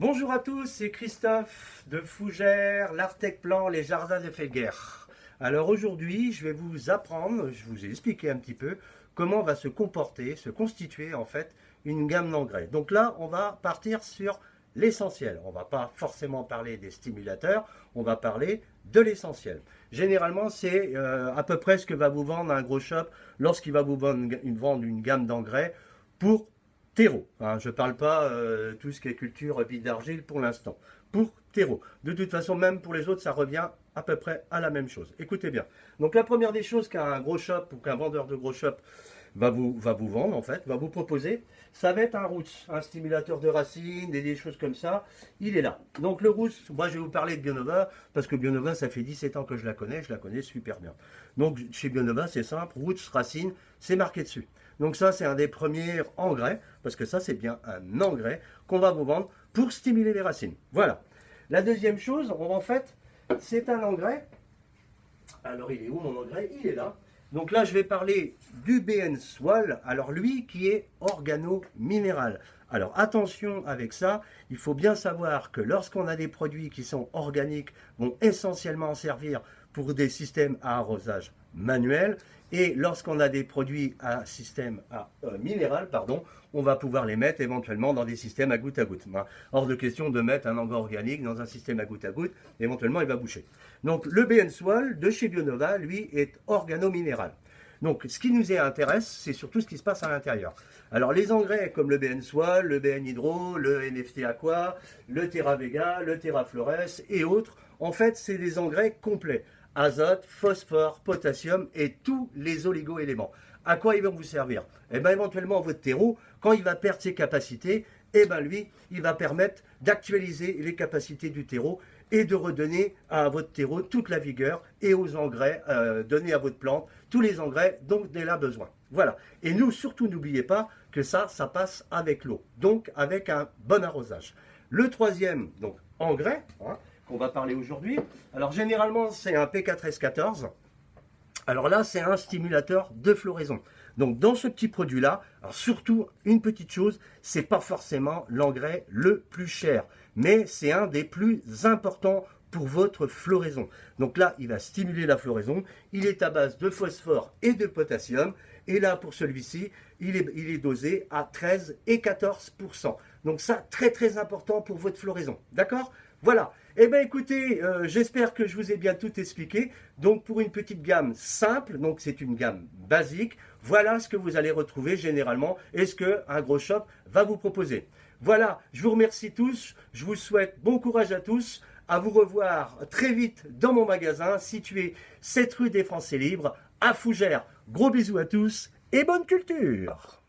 Bonjour à tous, c'est Christophe de Fougères, l'Artec Plan, les jardins de Felguère. Alors aujourd'hui, je vais vous apprendre, je vous ai expliqué un petit peu comment va se comporter, se constituer en fait une gamme d'engrais. Donc là, on va partir sur l'essentiel. On ne va pas forcément parler des stimulateurs, on va parler de l'essentiel. Généralement, c'est à peu près ce que va vous vendre un gros shop lorsqu'il va vous vendre une gamme d'engrais pour terreau. Hein, je ne parle pas tout ce qui est culture vide d'argile pour l'instant. Pour terreau. De toute façon, même pour les autres, ça revient à peu près à la même chose. Écoutez bien. Donc la première des choses qu'un gros shop ou qu'un vendeur de gros shop va vous vendre, en fait, va vous proposer, ça va être un roots, un stimulateur de racines, des choses comme ça. Il est là. Donc le roots, moi je vais vous parler de Bionova, parce que Bionova, ça fait 17 ans que je la connais super bien. Donc chez Bionova, c'est simple, roots, racines, c'est marqué dessus. Donc ça, c'est un des premiers engrais, parce que ça, c'est bien un engrais qu'on va vous vendre pour stimuler les racines. Voilà. La deuxième chose, en fait, c'est un engrais. Alors, il est où mon engrais? Il est là. Donc là, je vais parler du BN Swal. Alors lui, qui est organo-minéral. Alors attention avec ça, il faut bien savoir que lorsqu'on a des produits qui sont organiques, vont essentiellement servir pour des systèmes à arrosage manuel, et lorsqu'on a des produits à système à minéral, on va pouvoir les mettre éventuellement dans des systèmes à goutte à goutte. Hors de question de mettre un engrais organique dans un système à goutte, éventuellement il va boucher. Donc le BN Swal de chez Bionova, lui, est organo-minéral. Donc ce qui nous intéresse, c'est surtout ce qui se passe à l'intérieur. Alors les engrais comme le BN Swal, le BN Hydro, le NFT Aqua, le Terra Vega, le Terra Flores et autres, en fait c'est des engrais complets. Azote, phosphore, potassium et tous les oligo-éléments. À quoi ils vont vous servir? Eh bien, éventuellement, votre terreau, quand il va perdre ses capacités, eh bien, lui, il va permettre d'actualiser les capacités du terreau et de redonner à votre terreau toute la vigueur et aux engrais donnés à votre plante, tous les engrais dont elle a besoin. Voilà. Et nous, surtout, n'oubliez pas que ça passe avec l'eau, donc avec un bon arrosage. Le troisième, donc, engrais, qu'on va parler aujourd'hui. Alors généralement c'est un P4S14. Alors là c'est un stimulateur de floraison. Donc dans ce petit produit là, alors surtout une petite chose, c'est pas forcément l'engrais le plus cher, mais c'est un des plus importants pour votre floraison. Donc là il va stimuler la floraison, il est à base de phosphore et de potassium, et là pour celui-ci il est dosé à 13 et 14%. Donc ça très important pour votre floraison, d'accord? Voilà. Eh bien écoutez, j'espère que je vous ai bien tout expliqué. Donc pour une petite gamme simple, donc c'est une gamme basique, voilà ce que vous allez retrouver généralement et ce qu'un gros shop va vous proposer. Voilà, je vous remercie tous, je vous souhaite bon courage à tous, à vous revoir très vite dans mon magasin situé 7 rue des Français Libres à Fougères. Gros bisous à tous et bonne culture!